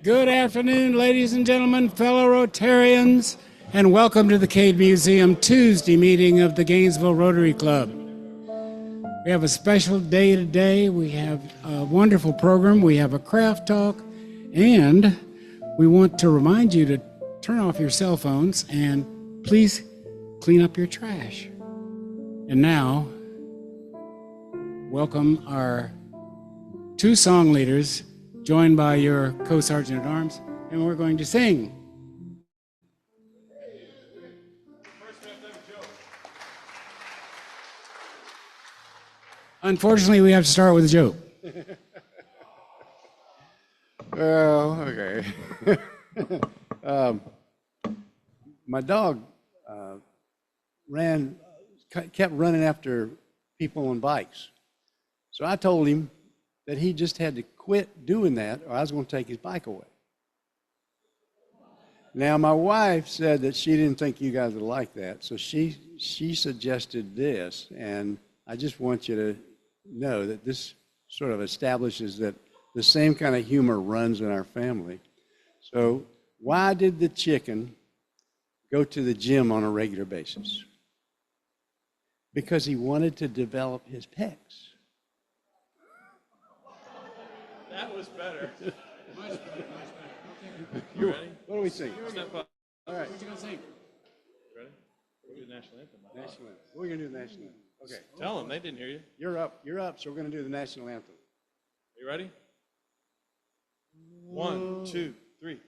Good afternoon, ladies and gentlemen, fellow Rotarians, and welcome to the Cade Museum Tuesday meeting of the Gainesville Rotary Club. We have a special day today. We have a wonderful program. We have a craft talk, and we want to remind you to turn off your cell phones and please clean up your trash. And now, welcome our two song leaders, joined by your co-sergeant at arms, and we're going to sing. Unfortunately, we have to start with a joke. Well, okay. My dog kept running after people on bikes. So I told him that he just had to quit doing that or I was going to take his bike away. Now, my wife said that she didn't think you guys would like that, so she suggested this, and I just want you to know that this sort of establishes that the same kind of humor runs in our family. So why did the chicken go to the gym on a regular basis? Because he wanted to develop his pecs. That was better. Much better. Okay. You ready? What do we sing? Step up. All right. What you gonna sing? Ready? We'll do the national anthem. National anthem. We're going to do the national anthem. Okay. Tell them, they didn't hear you. You're up, so we're going to do the national anthem. You ready? 1, 2, 3.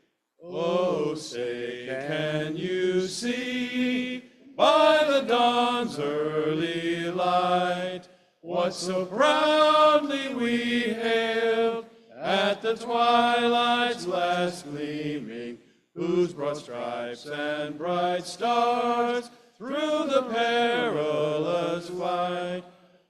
Oh, say, can you see by the dawn's early light what so proudly we hailed at the twilight's last gleaming, whose broad stripes and bright stars through the perilous fight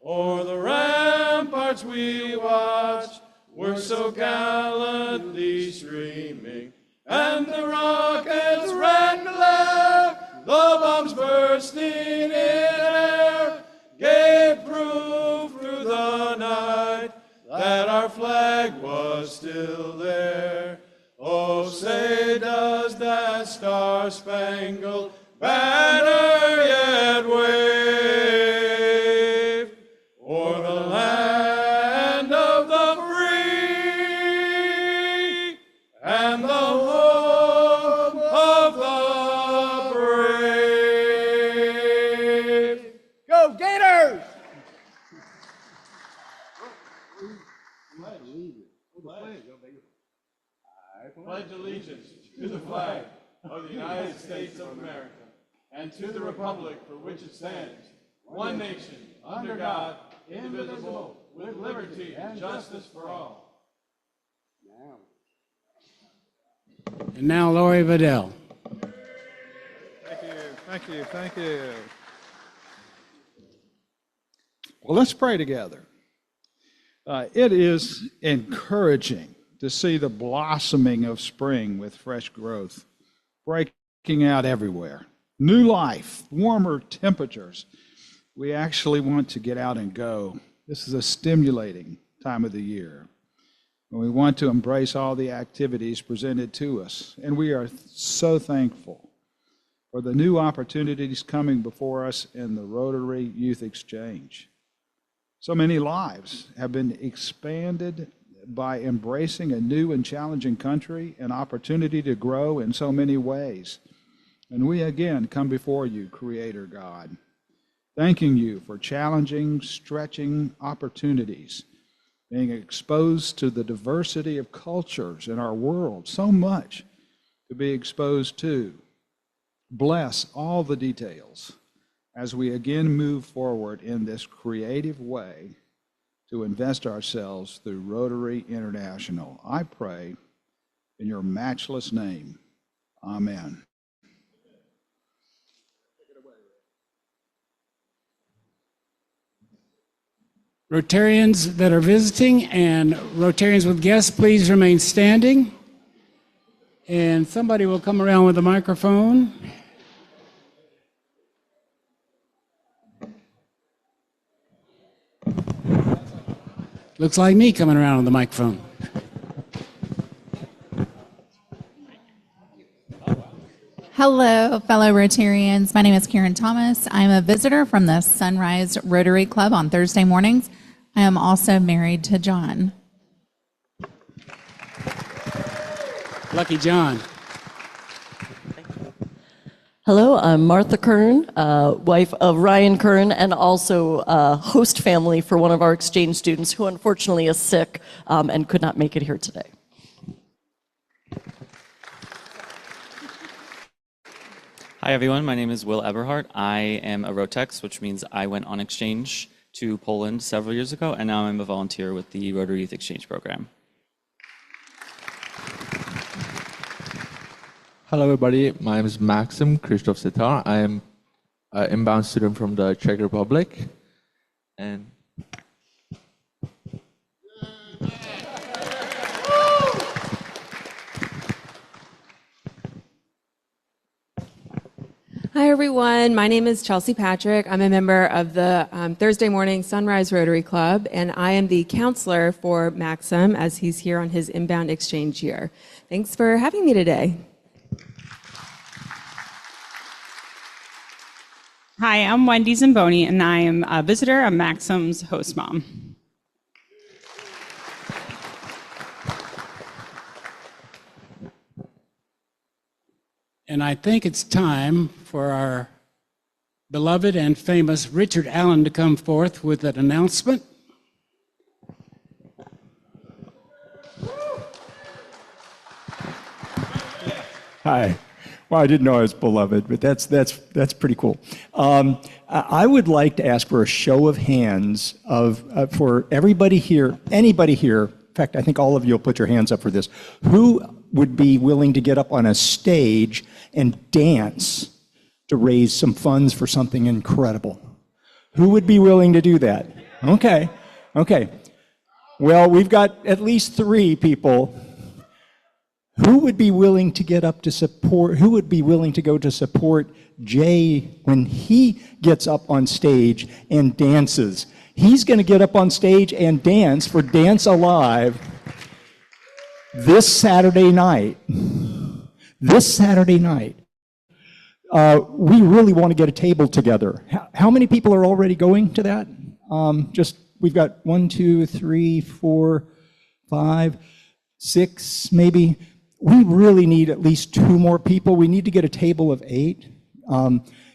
o'er the ramparts we watched were so gallantly streaming, and the rockets' red glare, the bombs bursting in air, gave proof through the night that our flag was still there. Oh, say does that star-spangled banner yet wave o'er the land of the free and the home of the brave? Go Gators! Pledge allegiance to the flag of the United States of America and to the republic for which it stands, one nation, under God, indivisible, with liberty and justice for all. And now, Lori Vidal. Thank you. Well, let's pray together. It is encouraging to see the blossoming of spring with fresh growth, breaking out everywhere. New life, warmer temperatures. We actually want to get out and go. This is a stimulating time of the year. And we want to embrace all the activities presented to us. And we are so thankful for the new opportunities coming before us in the Rotary Youth Exchange. So many lives have been expanded by embracing a new and challenging country, an opportunity to grow in so many ways. And we again come before you, Creator God, thanking you for challenging, stretching opportunities, being exposed to the diversity of cultures in our world, so much to be exposed to. Bless all the details as we again move forward in this creative way to invest ourselves through Rotary International. I pray in your matchless name. Amen. Rotarians that are visiting and Rotarians with guests, please remain standing. And somebody will come around with a microphone. Looks like me coming around with the microphone. Hello, fellow Rotarians. My name is Karen Thomas. I'm a visitor from the Sunrise Rotary Club on Thursday mornings. I am also married to John. Lucky John. Hello, I'm Martha Kern, wife of Ryan Kern, and also host family for one of our exchange students who unfortunately is sick and could not make it here today. Hi everyone, my name is Will Eberhardt. I am a Rotex, which means I went on exchange to Poland several years ago, and now I'm a volunteer with the Rotary Youth Exchange program. Hello everybody, my name is Maxim Krzysztof Sitar. I am an inbound student from the Czech Republic. And Hi, everyone. My name is Chelsea Patrick. I'm a member of the Thursday morning Sunrise Rotary Club, and I am the counselor for Maxim as he's here on his inbound exchange year. Thanks for having me today. Hi, I'm Wendy Zamboni, and I am a visitor. I'm Maxim's host mom. And I think it's time for our beloved and famous Richard Allen to come forth with an announcement. Hi. Well, I didn't know I was beloved, but that's pretty cool. I would like to ask for a show of hands for everybody here, anybody here. In fact, I think all of you will put your hands up for this. Who would be willing to get up on a stage and dance to raise some funds for something incredible? Who would be willing to do that? Okay. Well, we've got at least 3 people. Who would be willing to get up to support, who would be willing to go to support Jay when he gets up on stage and dances? He's going to get up on stage and dance for Dance Alive this Saturday night. This Saturday night. We really want to get a table together. How many people are already going to that? We've got 1, 2, 3, 4, 5, 6, maybe. We really need at least 2 more people. We need to get a table of 8.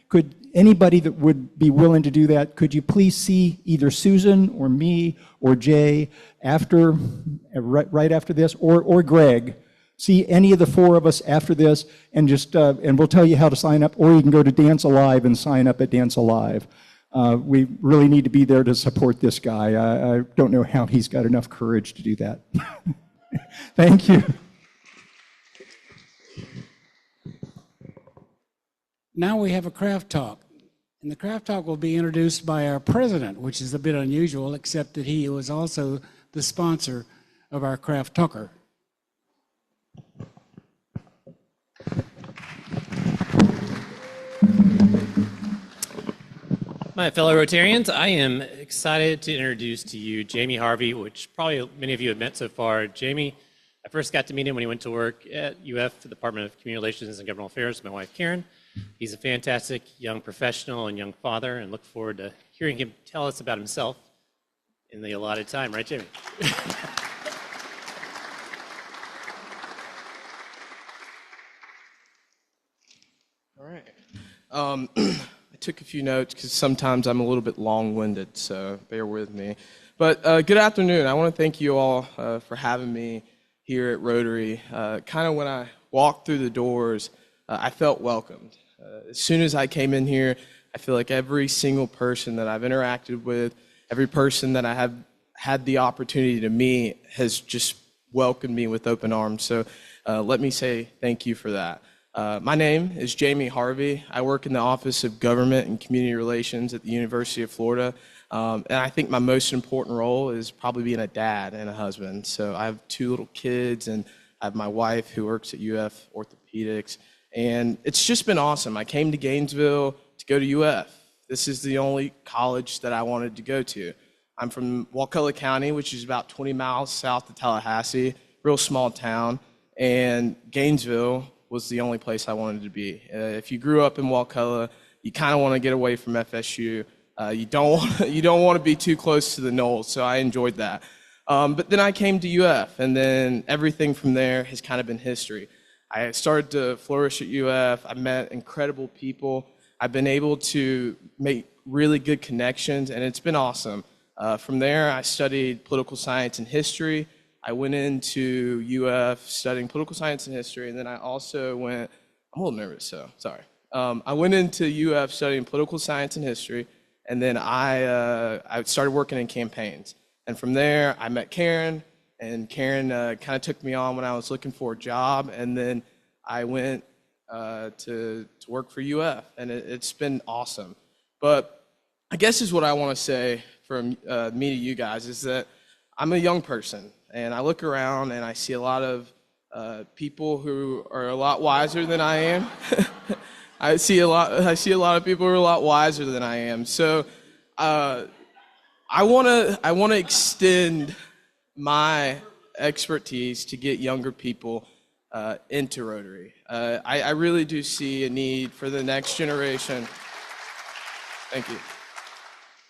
Could anybody that would be willing to do that, could you please see either Susan or me or Jay right after this, or Greg? See any of the 4 of us after this, and and we'll tell you how to sign up, or you can go to Dance Alive and sign up at Dance Alive. We really need to be there to support this guy. I don't know how he's got enough courage to do that. Thank you. Now we have a craft talk. And the craft talk will be introduced by our president, which is a bit unusual, except that he was also the sponsor of our craft talker. My fellow Rotarians, I am excited to introduce to you Jamie Harvey, which probably many of you have met so far. Jamie, I first got to meet him when he went to work at UF, the Department of Community Relations and Governmental Affairs, with my wife Karen. He's a fantastic young professional and young father, and look forward to hearing him tell us about himself in the allotted time. Right, Jamie? All right. I took a few notes because sometimes I'm a little bit long-winded, so bear with me. But good afternoon. I want to thank you all for having me here at Rotary. Kind of when I walked through the doors, I felt welcomed. As soon as I came in here, I feel like every single person that I've interacted with, every person that I have had the opportunity to meet has just welcomed me with open arms. So let me say thank you for that. My name is Jamie Harvey. I work in the Office of Government and Community Relations at the University of Florida. And I think my most important role is probably being a dad and a husband. So I have 2 little kids, and I have my wife who works at UF Orthopedics. And it's just been awesome. I came to Gainesville to go to UF. This is the only college that I wanted to go to. I'm from Wakulla County, which is about 20 miles south of Tallahassee, real small town. And Gainesville was the only place I wanted to be. If you grew up in Wakulla, you kind of want to get away from FSU. You don't want to be too close to the Knolls, so I enjoyed that. But then I came to UF, and then everything from there has kind of been history. I started to flourish at UF. I met incredible people. I've been able to make really good connections, and it's been awesome. From there, I studied political science and history. I went into UF studying political science and history, and then I also went, I'm a little nervous, so sorry. I went into UF studying political science and history, and then I started working in campaigns. And from there, I met Karen, and Karen kind of took me on when I was looking for a job, and then I went to work for UF, and it's been awesome. But I guess is what I want to say from me to you guys is that I'm a young person, and I look around and I see a lot of people who are a lot wiser than I am. I see a lot of people who are a lot wiser than I am. So I want to extend my expertise to get younger people into Rotary. I really do see a need for the next generation. Thank you.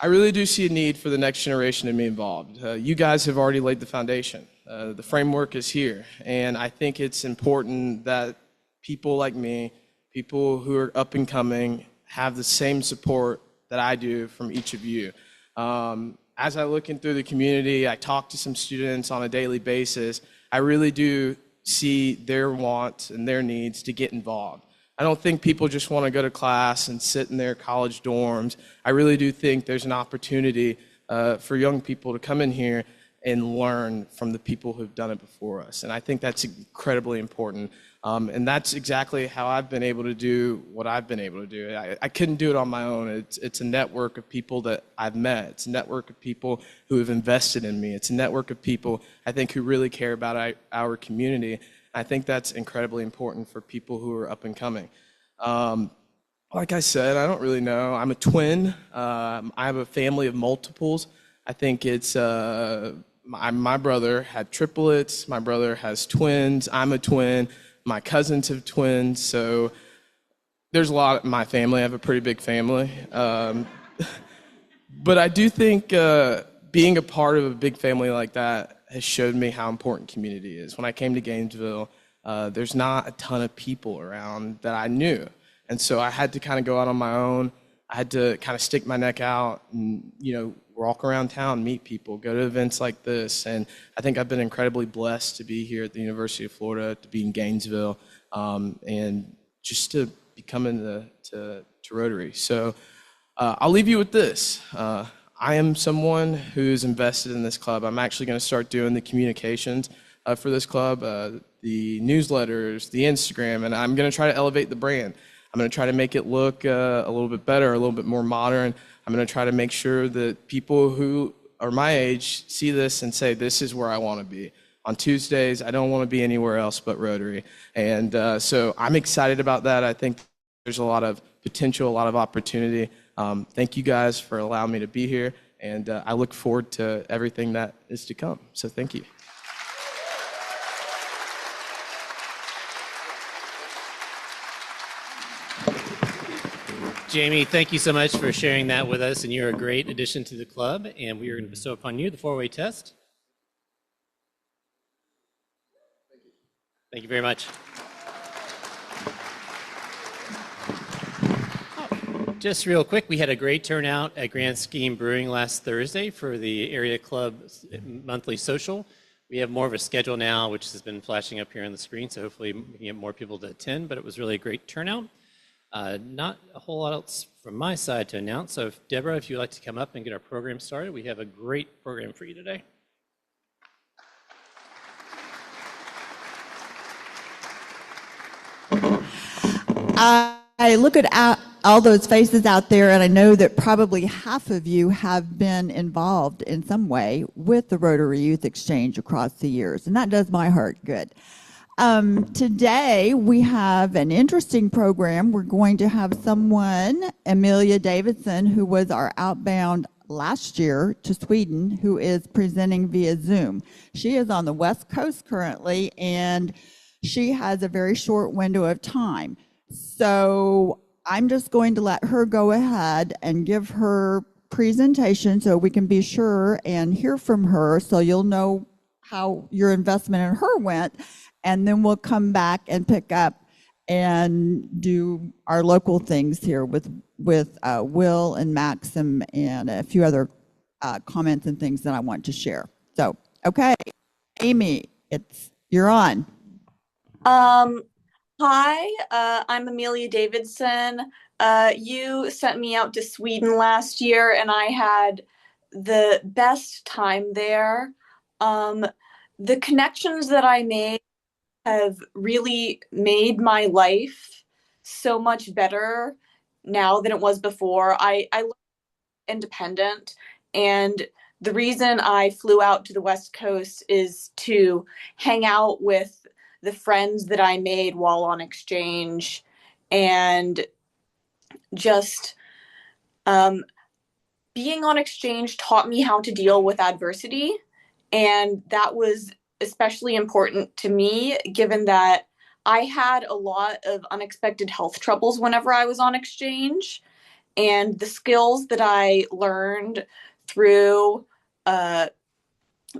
I really do see a need for the next generation to be involved. You guys have already laid the foundation. The framework is here, and I think it's important that people like me, people who are up and coming, have the same support that I do from each of you. As I look in through the community, I talk to some students on a daily basis. I really do see their wants and their needs to get involved. I don't think people just want to go to class and sit in their college dorms. I really do think there's an opportunity for young people to come in here and learn from the people who've done it before us. And I think that's incredibly important. And that's exactly how I've been able to do what I've been able to do. I couldn't do it on my own. It's a network of people that I've met. It's a network of people who have invested in me. It's a network of people, I think, who really care about our community. I think that's incredibly important for people who are up and coming. Like I said, I don't really know. I'm a twin. I have a family of multiples. I think it's my brother had triplets. My brother has twins. I'm a twin. My cousins have twins. So there's a lot in my family. I have a pretty big family. But I do think being a part of a big family like that has showed me how important community is. When I came to Gainesville, there's not a ton of people around that I knew. And so I had to kind of go out on my own. I had to kind of stick my neck out and, walk around town, meet people, go to events like this. And I think I've been incredibly blessed to be here at the University of Florida, to be in Gainesville, and just to be coming to Rotary. So I'll leave you with this. I am someone who's invested in this club. I'm actually going to start doing the communications for this club, the newsletters, the Instagram, and I'm going to try to elevate the brand. I'm going to try to make it look a little bit better, a little bit more modern. I'm going to try to make sure that people who are my age see this and say, this is where I want to be. On Tuesdays, I don't want to be anywhere else but Rotary. And so I'm excited about that. I think there's a lot of potential, a lot of opportunity. Thank you guys for allowing me to be here, and I look forward to everything that is to come. So thank you. Jamie, thank you so much for sharing that with us, and you're a great addition to the club, and we are going to bestow upon you the four-way test. Thank you very much. Just real quick, we had a great turnout at Grand Scheme Brewing last Thursday for the area club monthly social. We have more of a schedule now, which has been flashing up here on the screen, so hopefully we can get more people to attend, but it was really a great turnout. Not a whole lot else from my side to announce, so Deborah, if you'd like to come up and get our program started, we have a great program for you today. I look at all those faces out there, and I know that probably half of you have been involved in some way with the Rotary Youth Exchange across the years, and that does my heart good. Today, we have an interesting program. We're going to have someone, Amelia Davidson, who was our outbound last year to Sweden, who is presenting via Zoom. She is on the West Coast currently, and she has a very short window of time. So I'm just going to let her go ahead and give her presentation so we can be sure and hear from her, so you'll know how your investment in her went, and then we'll come back and pick up and do our local things here with Will and Maxim and a few other comments and things that I want to share. So, okay, Amy, you're on. Hi, I'm Amelia Davidson. You sent me out to Sweden last year, and I had the best time there. The connections that I made have really made my life so much better now than it was before. I learned independent, and the reason I flew out to the West Coast is to hang out with the friends that I made while on exchange, and just being on exchange taught me how to deal with adversity. And that was especially important to me, given that I had a lot of unexpected health troubles whenever I was on exchange. And the skills that I learned through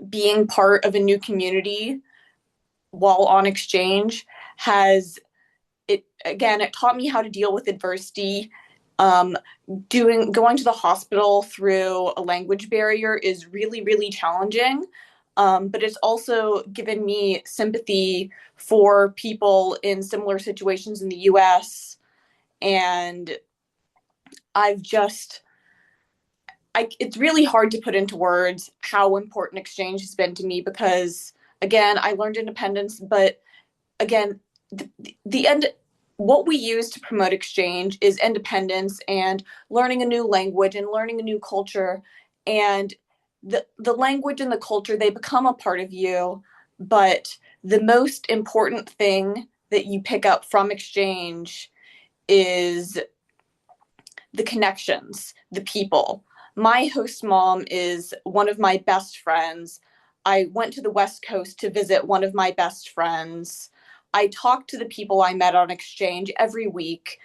being part of a new community while on exchange it taught me how to deal with adversity. Going to the hospital through a language barrier is really, really challenging. But it's also given me sympathy for people in similar situations in the US. And it's really hard to put into words how important exchange has been to me, because again, I learned independence, but again, what we use to promote exchange is independence and learning a new language and learning a new culture. And the language and the culture, they become a part of you. But the most important thing that you pick up from exchange is the connections, the people. My host mom is one of my best friends. I went to the West Coast to visit one of my best friends. I talk to the people I met on exchange every week,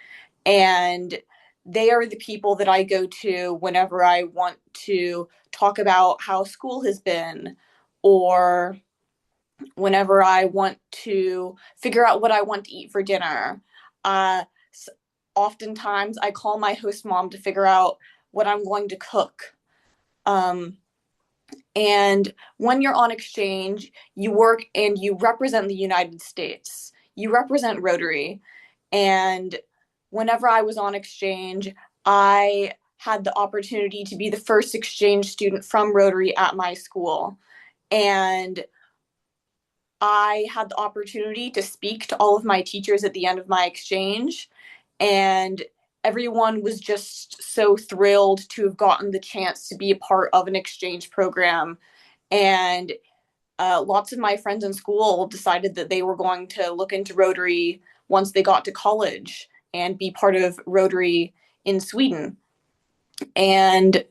and they are the people that I go to whenever I want to talk about how school has been, or whenever I want to figure out what I want to eat for dinner. Oftentimes, I call my host mom to figure out what I'm going to cook. And when you're on exchange, you work and you represent the United States. You represent Rotary. And whenever I was on exchange, I had the opportunity to be the first exchange student from Rotary at my school. And I had the opportunity to speak to all of my teachers at the end of my exchange. And everyone was just so thrilled to have gotten the chance to be a part of an exchange program. And lots of my friends in school decided that they were going to look into Rotary once they got to college and be part of Rotary in Sweden. And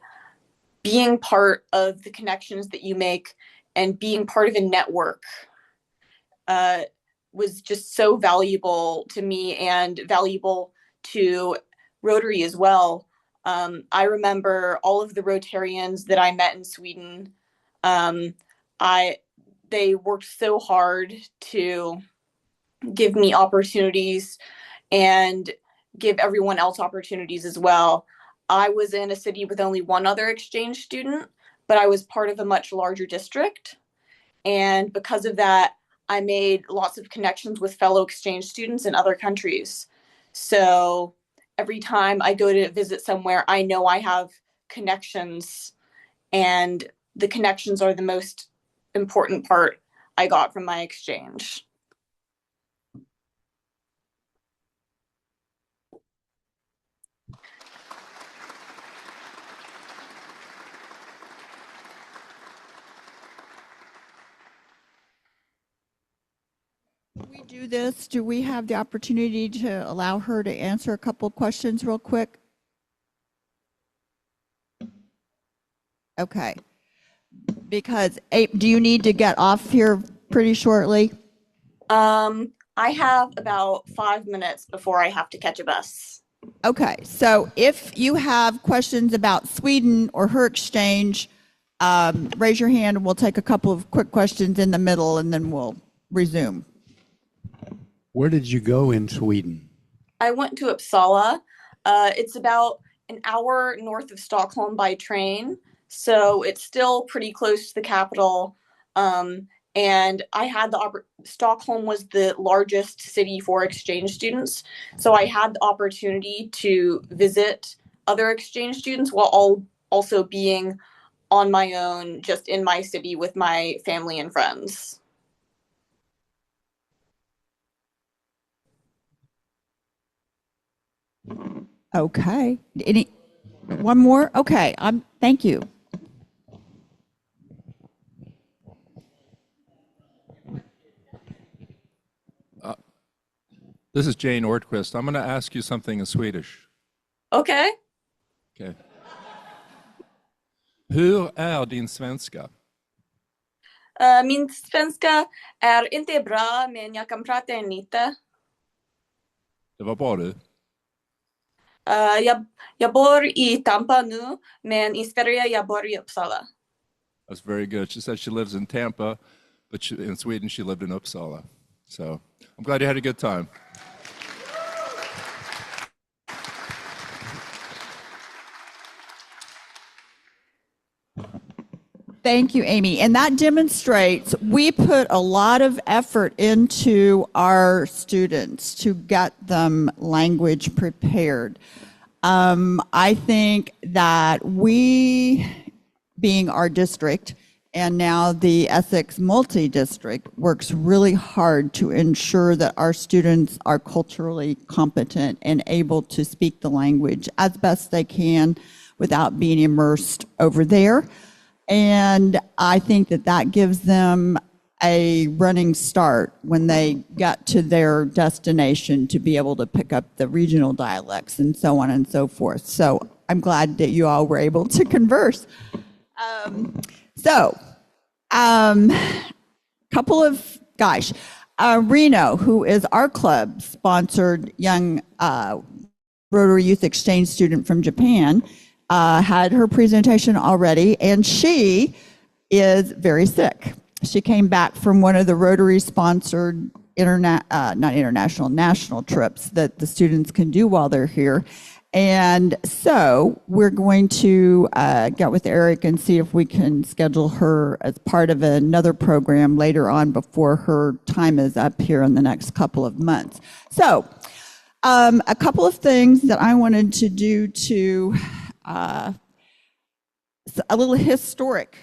being part of the connections that you make and being part of a network was just so valuable to me and valuable to Rotary as well. I remember all of the Rotarians that I met in Sweden. They worked so hard to give me opportunities and give everyone else opportunities as well. I was in a city with only one other exchange student, but I was part of a much larger district. And because of that, I made lots of connections with fellow exchange students in other countries. So every time I go to visit somewhere, I know I have connections, and the connections are the most important part I got from my exchange. We do this. Do we have the opportunity to allow her to answer a couple questions real quick? Okay. Because do you need to get off here pretty shortly? I have about 5 minutes before I have to catch a bus. Okay, so if you have questions about Sweden or her exchange, raise your hand and we'll take a couple of quick questions in the middle and then we'll resume. Where did you go in Sweden? I went to Uppsala. It's about an hour north of Stockholm by train, so it's still pretty close to the capital. And I had Stockholm was the largest city for exchange students, so I had the opportunity to visit other exchange students while also being on my own, just in my city with my family and friends. Okay. One more? Okay. Thank you. This is Jane Ortquist. I'm going to ask you something in Swedish. Okay. Okay. Hur är din svenska? Min svenska är inte bra, men jag kan prata en lite. Det var bra du. Jag bor i Tampa nu, men i Sverige jag bor i Uppsala. That's very good. She said she lives in Tampa, but in Sweden she lived in Uppsala. So I'm glad you had a good time. Thank you, Amy. And that demonstrates we put a lot of effort into our students to get them language prepared. I think that we, being our district, and now the Essex Multi-District, works really hard to ensure that our students are culturally competent and able to speak the language as best they can without being immersed over there. And I think that that gives them a running start when they get to their destination to be able to pick up the regional dialects and so on and so forth. So I'm glad that you all were able to converse. Couple of, Reno, who is our club-sponsored young Rotary Youth Exchange student from Japan, had her presentation already, and she is very sick. She came back from one of the Rotary-sponsored national trips that the students can do while they're here. And so we're going to get with Eric and see if we can schedule her as part of another program later on before her time is up here in the next couple of months. So a couple of things that I wanted to do to a little historic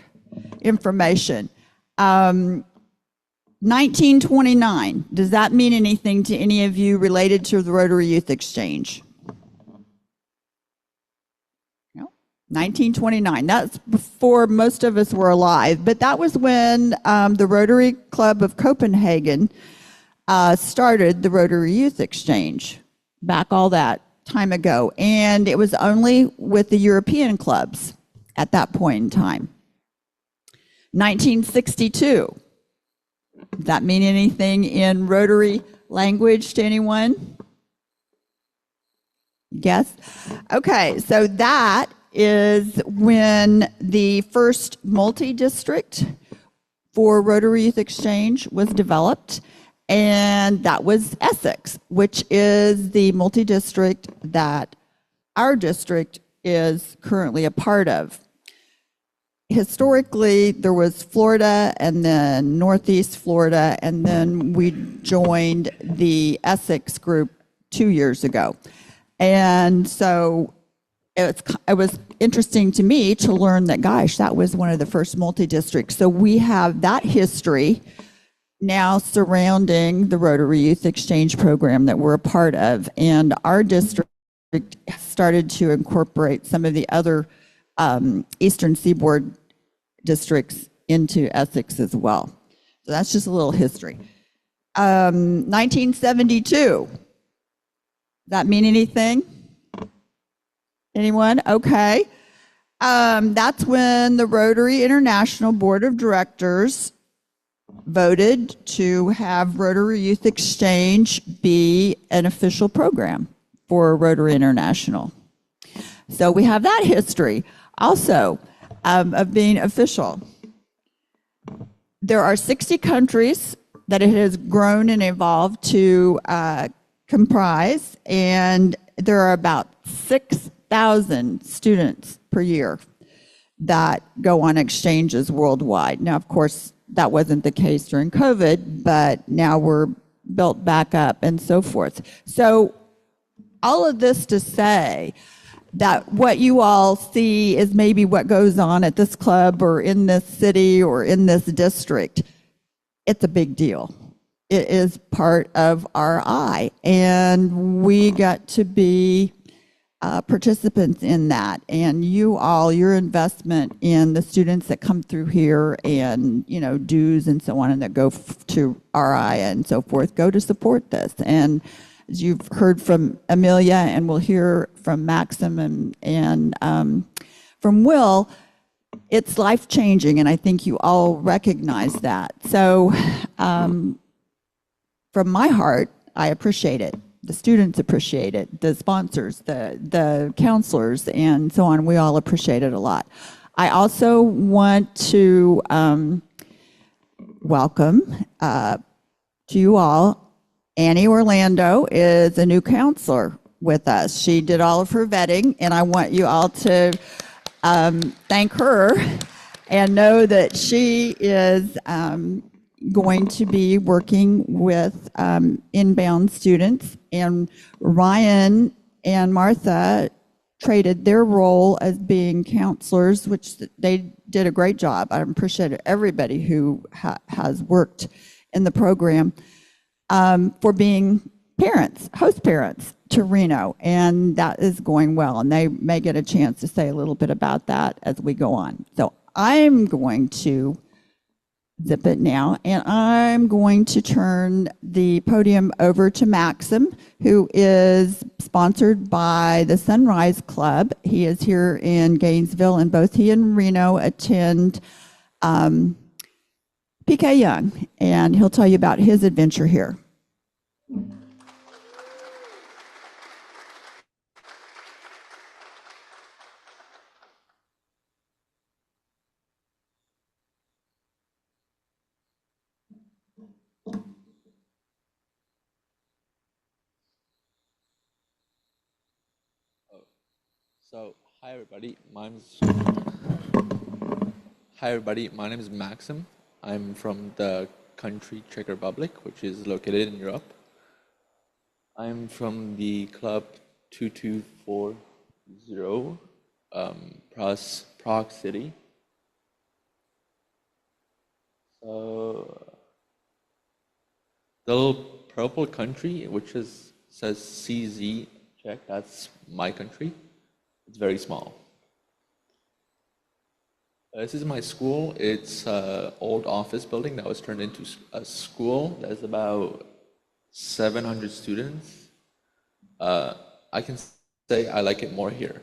information. 1929, does that mean anything to any of you related to the Rotary Youth Exchange? No? 1929, that's before most of us were alive, but that was when the Rotary Club of Copenhagen started the Rotary Youth Exchange, back all that time ago, and it was only with the European clubs at that point in time. 1962. Does that mean anything in Rotary language to anyone? Yes? Okay, so that is when the first multi-district for Rotary Youth Exchange was developed. And that was Essex, which is the multi-district that our district is currently a part of. Historically, there was Florida and then Northeast Florida, and then we joined the Essex group 2 years ago. And so it was interesting to me to learn that, gosh, that was one of the first multi-districts. So we have that history now surrounding the Rotary Youth Exchange program that we're a part of. And our district started to incorporate some of the other Eastern Seaboard districts into Essex as well. So that's just a little history. 1972. Does that mean anything? Anyone? Okay. That's when the Rotary International Board of Directors voted to have Rotary Youth Exchange be an official program for Rotary International. So we have that history also of being official. There are 60 countries that it has grown and evolved to comprise, and there are about 6,000 students per year that go on exchanges worldwide. Now, of course, that wasn't the case during COVID, but now we're built back up and so forth. So all of this to say that what you all see is maybe what goes on at this club or in this city or in this district. It's a big deal. It is part of our eye, and we got to be participants in that. And you all, your investment in the students that come through here and, you know, dues and so on, and that go to RI and so forth, go to support this. And as you've heard from Amelia, and we'll hear from Maxim and from Will, it's life-changing, and I think you all recognize that. So from my heart, I appreciate it. The students appreciate it, the sponsors, the counselors, and so on. We all appreciate it a lot. I also want to welcome to you all. Annie Orlando is a new counselor with us. She did all of her vetting, and I want you all to thank her and know that she is going to be working with inbound students. And Ryan and Martha traded their role as being counselors, which they did a great job. I appreciate everybody who has worked in the program for being parents, host parents to Reno, and that is going well. And they may get a chance to say a little bit about that as we go on. So I'm going to zip it now, and I'm going to turn the podium over to Maxim, who is sponsored by the Sunrise Club. He is here in Gainesville, and both he and Reno attend PK Young, and he'll tell you about his adventure here. So, hi everybody. My name is Maxim. I'm from the country Czech Republic, which is located in Europe. I'm from the club 2240, Prague City. So, the little purple country, which says CZ Czech, that's my country. It's very small. This is my school. It's an old office building that was turned into a school. There's about 700 students. I can say I like it more here.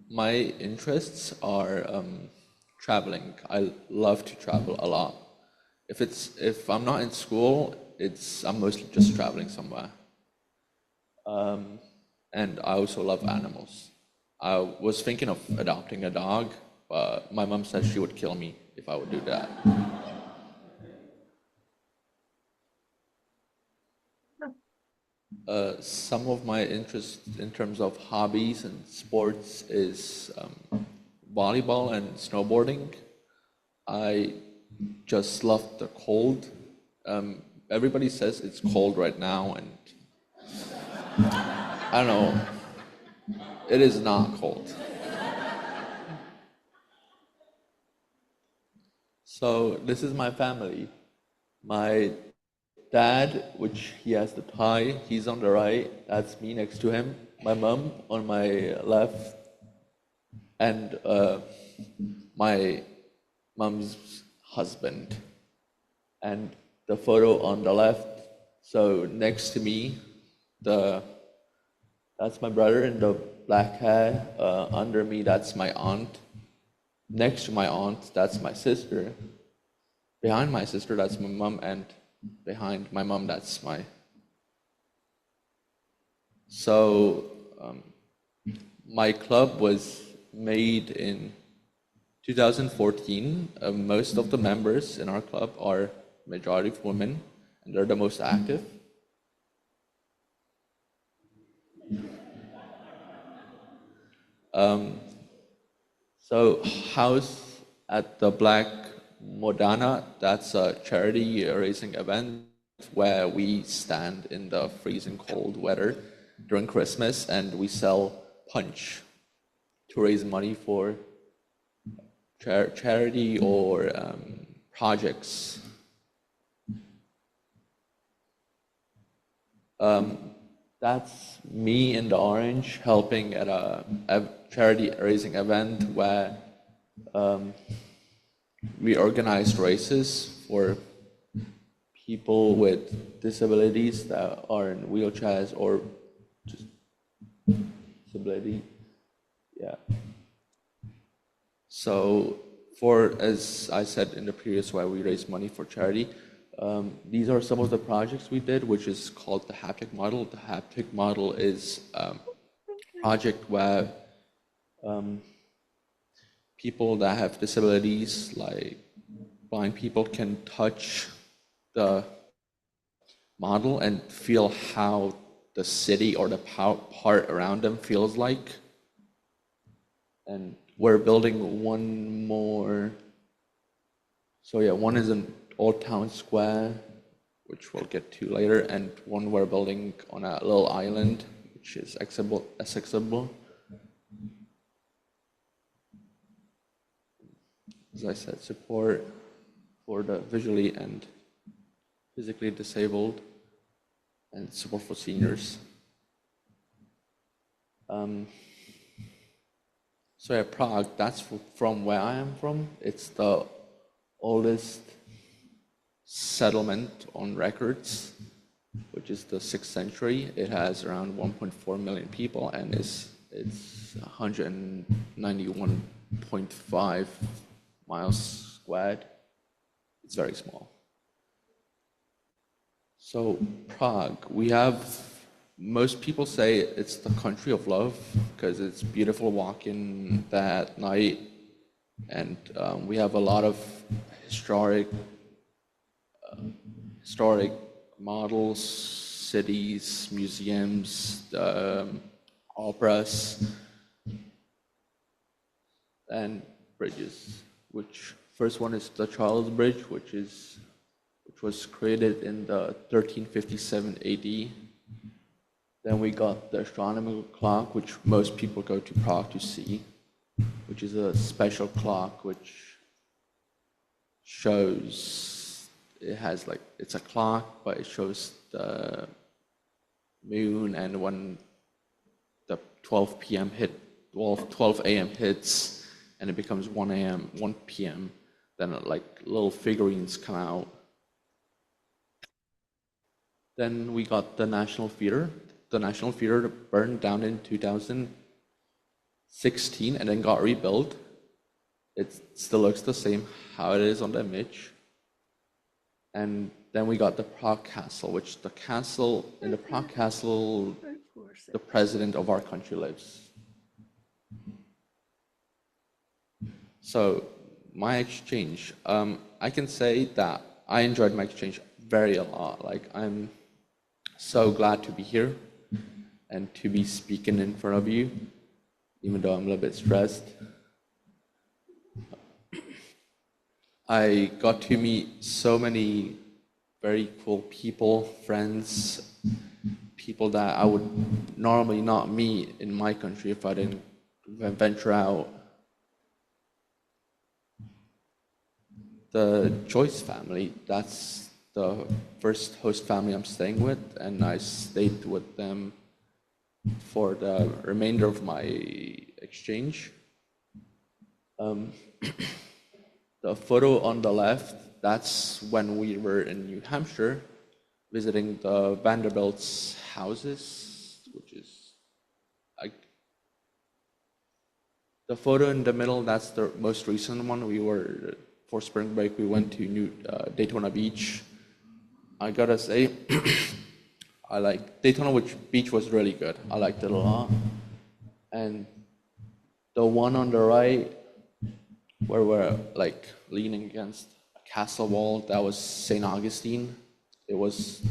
My interests are traveling. I love to travel a lot. If I'm not in school, I'm mostly just traveling somewhere. And I also love animals. I was thinking of adopting a dog, but my mom said she would kill me if I would do that. Some of my interests in terms of hobbies and sports is volleyball and snowboarding. I just love the cold. Everybody says it's cold right now, and I don't know, it is not cold. So this is my family. My dad, which he has the tie, he's on the right, that's me next to him. My mom on my left, and my mom's husband. And the photo on the left, so next to me, that's That's my brother in the black hair. Under me, that's my aunt. Next to my aunt, that's my sister. Behind my sister, that's my mom, and behind my mom, that's my. So my club was made in 2014. Most of the members in our club are majority of women, and they're the most active. So House at the Black Modana, that's a charity raising event where we stand in the freezing cold weather during Christmas and we sell punch to raise money for charity or projects. That's me in the orange helping at a charity raising event where we organized races for people with disabilities that are in wheelchairs or just disability. Yeah. So as I said in the previous where we raised money for charity, these are some of the projects we did, which is called the haptic model. The haptic model is a project where people that have disabilities, like blind people, can touch the model and feel how the city or the part around them feels like. And we're building one more. So yeah, one is in Old Town Square, which we'll get to later, and one we're building on a little island, which is accessible. As I said, support for the visually and physically disabled, and support for seniors. So yeah, Prague, that's from where I am from. It's the oldest settlement on records, which is the 6th century. It has around 1.4 million people and it's 191.5 miles squared. It's very small. So Prague, most people say it's the country of love because it's beautiful walking there at night, and we have a lot of historic models, cities, museums, operas, and bridges. Which first one is the Charles Bridge, which was created in the 1357 AD. Then we got the astronomical clock, which most people go to Prague to see, which is a special clock which shows, it's a clock, but it shows the moon, and when the 12 a.m. hits and it becomes 1 p.m., then little figurines come out. Then we got the National Theater. The National Theater burned down in 2016 and then got rebuilt. It still looks the same how it is on the image. And then we got the Prague Castle, which in the Prague Castle, the president of our country lives. So my exchange, I can say that I enjoyed my exchange a lot. I'm so glad to be here and to be speaking in front of you, even though I'm a little bit stressed. I got to meet so many very cool people, friends, people that I would normally not meet in my country if I didn't venture out. The Joyce family, that's the first host family I'm staying with, and I stayed with them for the remainder of my exchange. The photo on the left, that's when we were in New Hampshire visiting the Vanderbilt's houses, which is The photo in the middle, that's the most recent one. For spring break, we went to Daytona Beach. I gotta say, I like Daytona Beach was really good. I liked it a lot. And the one on the right, where we're like leaning against a castle wall, that was St. Augustine. It was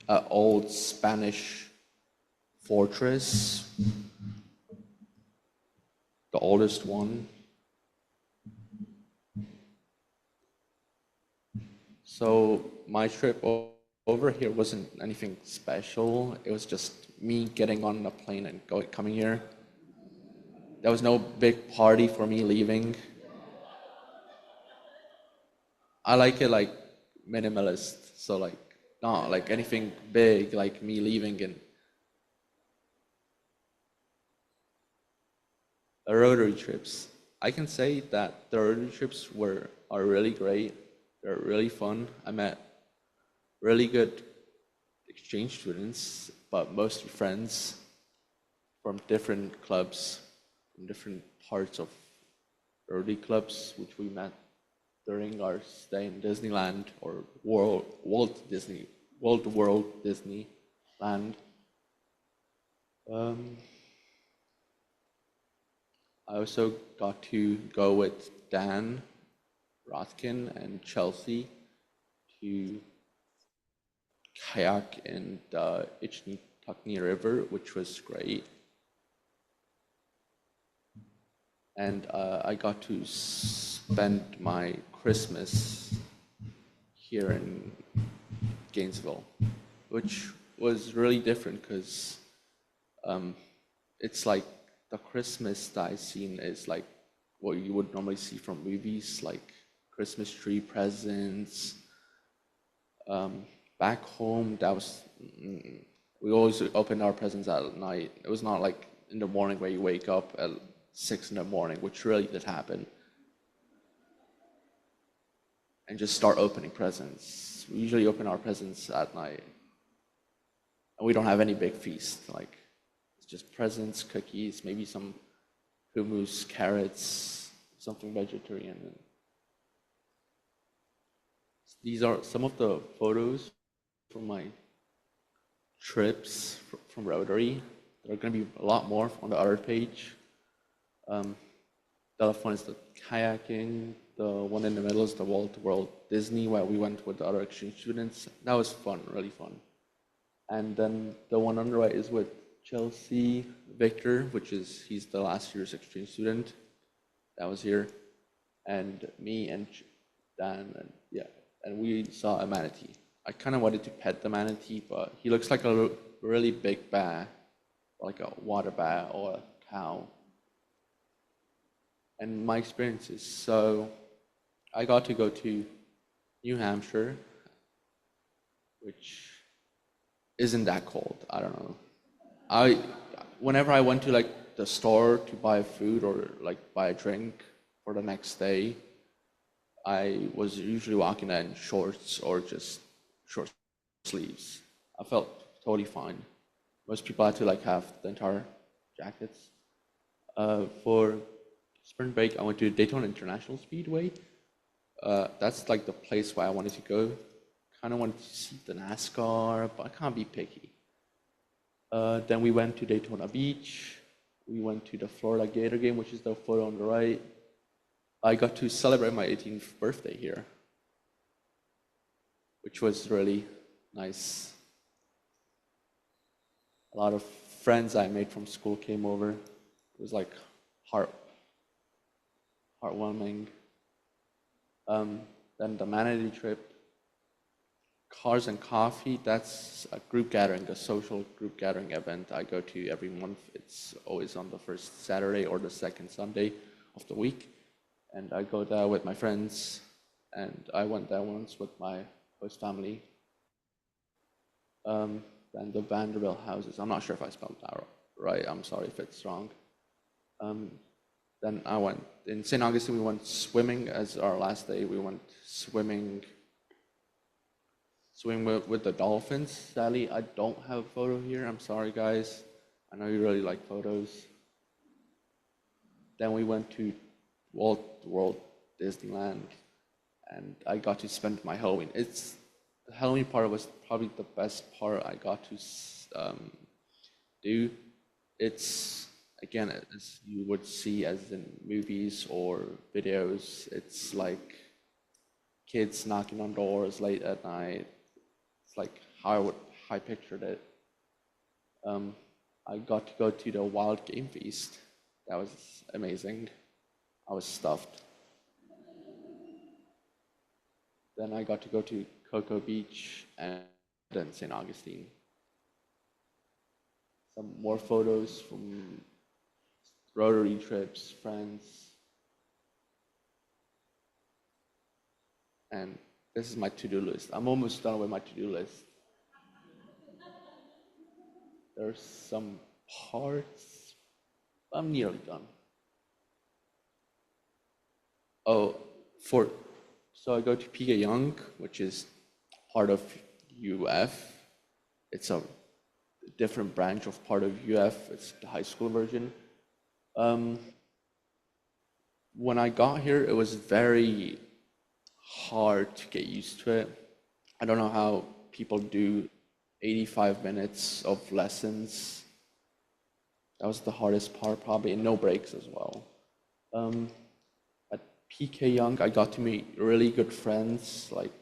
an old Spanish fortress, the oldest one. So my trip over here wasn't anything special. It was just me getting on a plane and coming here. There was no big party for me leaving. I like it like minimalist, so like not like anything big like me leaving. And the Rotary trips, I can say that the Rotary trips are really great. They're really fun. I met really good exchange students, but mostly friends from different clubs, from different parts of Rotary clubs, which we met during our stay in Disneyland or World Disneyland. I also got to go with Dan Rothkin and Chelsea to kayak in the Itchni River, which was great. And I got to spend my Christmas here in Gainesville, which was really different because it's like the Christmas that I've seen is like what you would normally see from movies, like Christmas tree presents. Back home, we always opened our presents at night. It was not like in the morning where you wake up at 6 in the morning, which really did happen, and just start opening presents. We usually open our presents at night, and we don't have any big feast. Like it's just presents, cookies, maybe some hummus, carrots, something vegetarian. These are some of the photos from my trips from Rotary. There are going to be a lot more on the other page. The other one is the kayaking. The one in the middle is the World Disney, where we went with the other exchange students. That was fun, really fun. And then the one on the right is with Chelsea Victor, he's the last year's exchange student that was here, and me and Dan, and we saw a manatee. I kind of wanted to pet the manatee, but he looks like a really big bear, like a water bear or a cow. And my experiences, so I got to go to New Hampshire, which isn't that cold. I don't know. Whenever I went to like the store to buy food or like buy a drink for the next day, I was usually walking in shorts or just short sleeves. I felt totally fine. Most people had to like have the entire jackets. For spring break, I went to Daytona International Speedway. That's like the place where I wanted to go. Kind of wanted to see the NASCAR, but I can't be picky. Then we went to Daytona Beach. We went to the Florida Gator game, which is the photo on the right. I got to celebrate my 18th birthday here, which was really nice. A lot of friends I made from school came over. It was like heartwarming. Then the Manatee trip. Cars and Coffee, that's a group gathering, a social group gathering event I go to every month. It's always on the first Saturday or the second Sunday of the week. And I go there with my friends, and I went there once with my host family. Then the Vanderbilt houses, I'm not sure if I spelled that right, I'm sorry if it's wrong. Then I went, in St. Augustine, we went swimming as our last day. We went swimming with the dolphins. Sadly, I don't have a photo here. I'm sorry, guys. I know you really like photos. then we went to World Disneyland, and I got to spend my Halloween. The Halloween part was probably the best part I got to do. It's, again, as you would see as in movies or videos, it's like kids knocking on doors late at night. It's like how I pictured it. I got to go to the Wild Game Feast. That was amazing. I was stuffed. Then I got to go to Cocoa Beach and then St. Augustine. Some more photos from Rotary trips, friends. And this is my to-do list. I'm almost done with my to-do list. There's some parts. I'm nearly done. So I go to PK Young, which is part of UF. It's a different branch of part of UF. It's the high school version. When I got here, it was very hard to get used to it. I don't know how people do 85 minutes of lessons. That was the hardest part, probably, and no breaks as well. At PK Young, I got to meet really good friends, like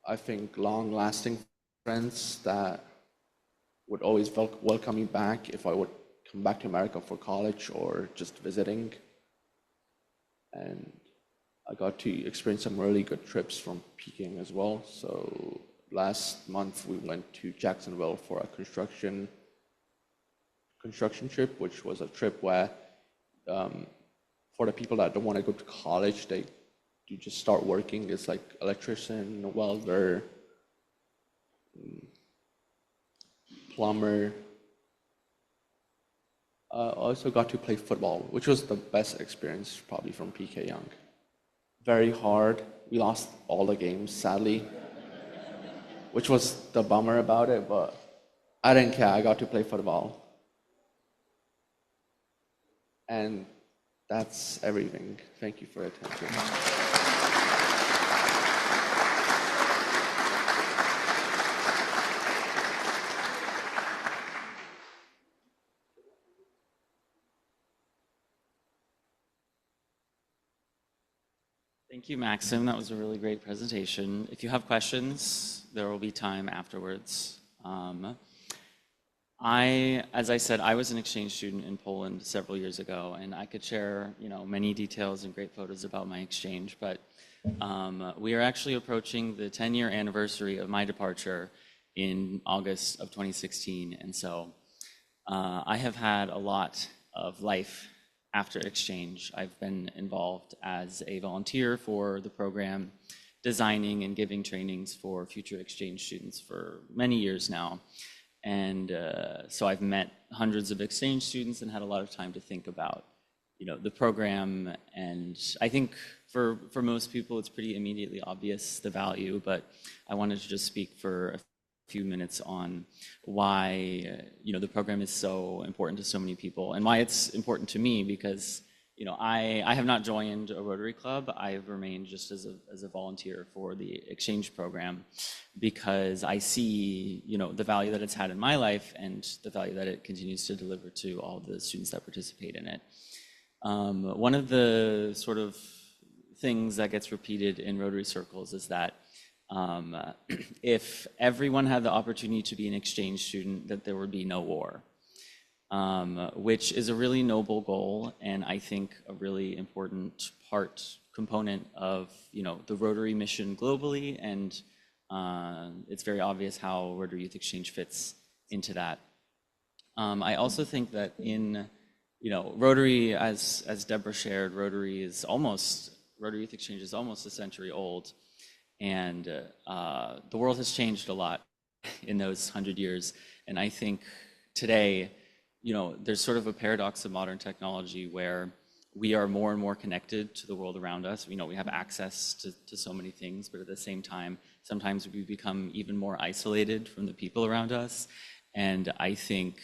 I think long-lasting friends that would always welcome me back if I would come back to America for college or just visiting. And I got to experience some really good trips from Peking as well. So last month we went to Jacksonville for a construction trip, which was a trip where for the people that don't want to go to college, you just start working as like electrician, welder, plumber. I also got to play football, which was the best experience probably from PK Young. Very hard. We lost all the games, sadly, which was the bummer about it, but I didn't care. I got to play football. And that's everything. Thank you for your attention. Thank you, Maxim. That was a really great presentation. If you have questions, there will be time afterwards. As I said, I was an exchange student in Poland several years ago, and I could share, many details and great photos about my exchange. But we are actually approaching the 10-year anniversary of my departure in August of 2016, and so I have had a lot of life after exchange. I've been involved as a volunteer for the program, designing and giving trainings for future exchange students for many years now. And so I've met hundreds of exchange students and had a lot of time to think about, the program. And I think for most people, it's pretty immediately obvious, the value, but I wanted to just speak for a few minutes on why, the program is so important to so many people and why it's important to me because, I have not joined a Rotary Club. I've remained just as a volunteer for the exchange program because I see, the value that it's had in my life and the value that it continues to deliver to all the students that participate in it. One of the sort of things that gets repeated in Rotary circles is that if everyone had the opportunity to be an exchange student, that there would be no war. Which is a really noble goal, and I think a really important component of the Rotary mission globally, and it's very obvious how Rotary Youth Exchange fits into that. I also think that in Rotary, as Debra shared, Rotary Youth Exchange is almost a century old, and the world has changed a lot in those 100 years, and I think today, there's sort of a paradox of modern technology where we are more and more connected to the world around us. We have access to so many things, but at the same time, sometimes we become even more isolated from the people around us. And I think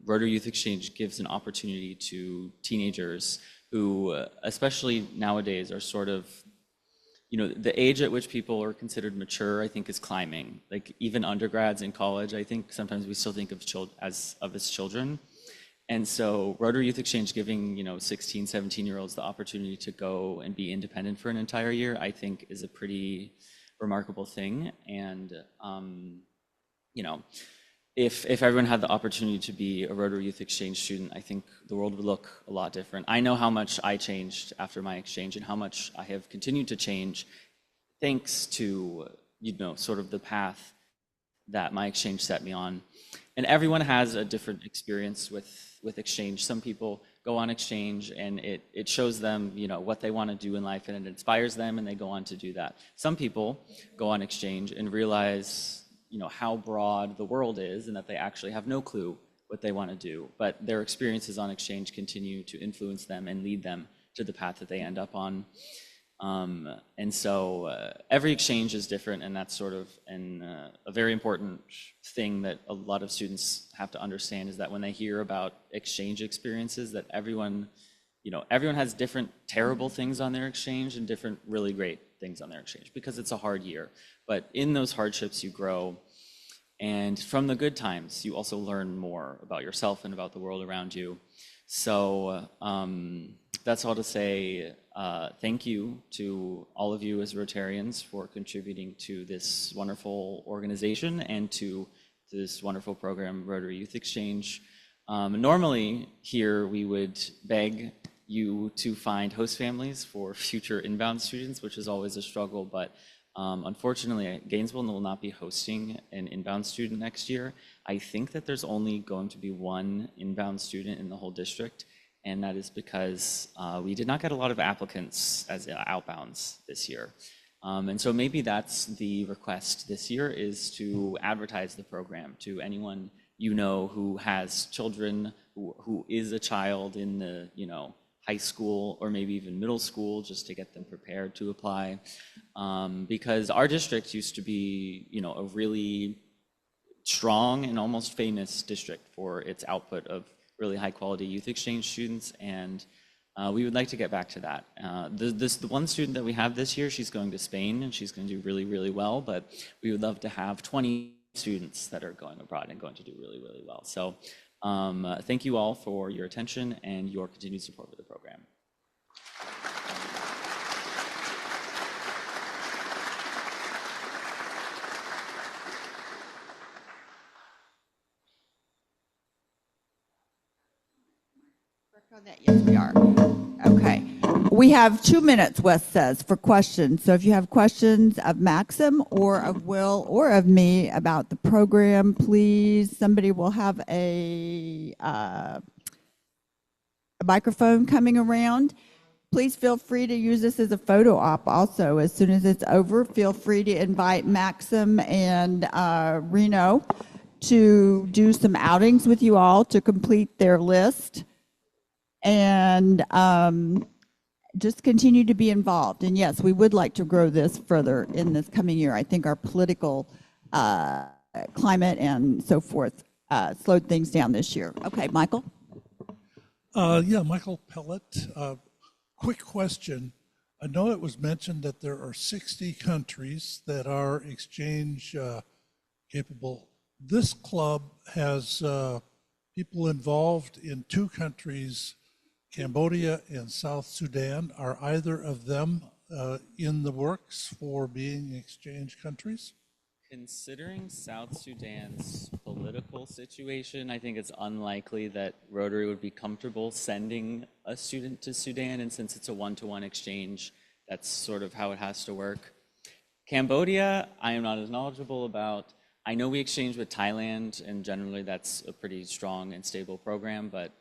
Rotary Youth Exchange gives an opportunity to teenagers who, especially nowadays, are sort of, the age at which people are considered mature, I think, is climbing. Like even undergrads in college, I think sometimes we still think of as children. And so Rotary Youth Exchange giving, 16, 17-year-olds the opportunity to go and be independent for an entire year, I think is a pretty remarkable thing. And, if everyone had the opportunity to be a Rotary Youth Exchange student, I think the world would look a lot different. I know how much I changed after my exchange and how much I have continued to change thanks to, sort of the path that my exchange set me on. And everyone has a different experience with exchange. Some people go on exchange and it shows them, what they want to do in life and it inspires them and they go on to do that. Some people go on exchange and realize, how broad the world is and that they actually have no clue what they want to do. But their experiences on exchange continue to influence them and lead them to the path that they end up on. And so every exchange is different, and that's sort of a very important thing that a lot of students have to understand is that when they hear about exchange experiences, that everyone has different terrible things on their exchange and different really great things on their exchange because it's a hard year. But in those hardships, you grow. And from the good times, you also learn more about yourself and about the world around you. So that's all to say thank you to all of you as Rotarians for contributing to this wonderful organization and to this wonderful program, Rotary Youth Exchange. Normally here we would beg you to find host families for future inbound students, which is always a struggle, but unfortunately, Gainesville will not be hosting an inbound student next year. I think that there's only going to be one inbound student in the whole district, and that is because we did not get a lot of applicants as outbounds this year. And so maybe that's the request this year, is to advertise the program to anyone who has children, who is a child in the high school or maybe even middle school, just to get them prepared to apply. Because our district used to be, a really strong and almost famous district for its output of really high quality youth exchange students. And we would like to get back to that. The one student that we have this year, she's going to Spain and she's going to do really, really well, but we would love to have 20 students that are going abroad and going to do really, really well. So thank you all for your attention and your continued support for the program. Yes, we are. Okay. We have 2 minutes, Wes says, for questions. So if you have questions of Maxim or of Will or of me about the program, please, somebody will have a microphone coming around. Please feel free to use this as a photo op also. As soon as it's over, feel free to invite Maxim and Reno to do some outings with you all to complete their list. And just continue to be involved. And yes, we would like to grow this further in this coming year. I think our political climate and so forth slowed things down this year. Okay, Michael? Yeah, Michael Pellet. Quick question. I know it was mentioned that there are 60 countries that are exchange capable. This club has people involved in 2 countries, Cambodia and South Sudan. Are either of them in the works for being exchange countries? Considering South Sudan's political situation, I think it's unlikely that Rotary would be comfortable sending a student to Sudan, and since it's a one-to-one exchange, that's sort of how it has to work. Cambodia, I am not as knowledgeable about. I know we exchange with Thailand, and generally that's a pretty strong and stable program, but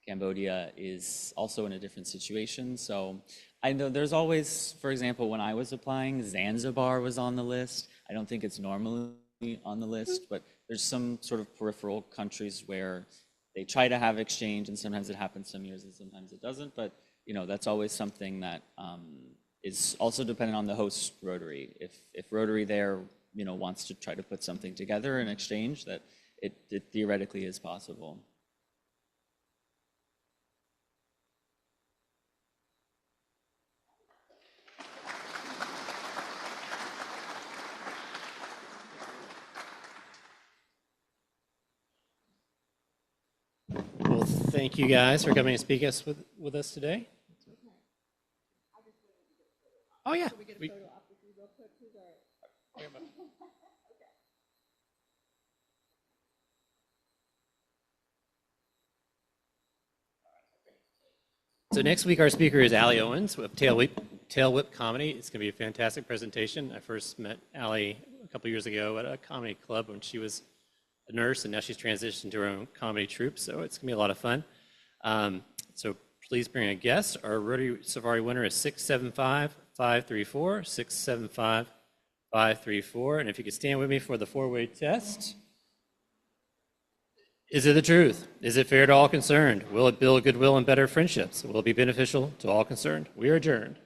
Cambodia is also in a different situation. So I know there's always, for example, when I was applying, Zanzibar was on the list. I don't think it's normally on the list, but there's some sort of peripheral countries where they try to have exchange, and sometimes it happens some years and sometimes it doesn't. But that's always something that is also dependent on the host Rotary. If Rotary there wants to try to put something together in exchange, that it theoretically is possible. Well, thank you guys for coming and speaking with us today. Oh, yeah. So next week, our speaker is Allie Owens with Tail Whip Comedy. It's going to be a fantastic presentation. I first met Allie a couple years ago at a comedy club when she was a nurse, and now she's transitioned to her own comedy troupe, so it's going to be a lot of fun. So please bring a guest. Our Rotary Safari winner is 675-534, 675-534. And if you could stand with me for the four-way test. Is it the truth? Is it fair to all concerned? Will it build goodwill and better friendships? Will it be beneficial to all concerned? We are adjourned.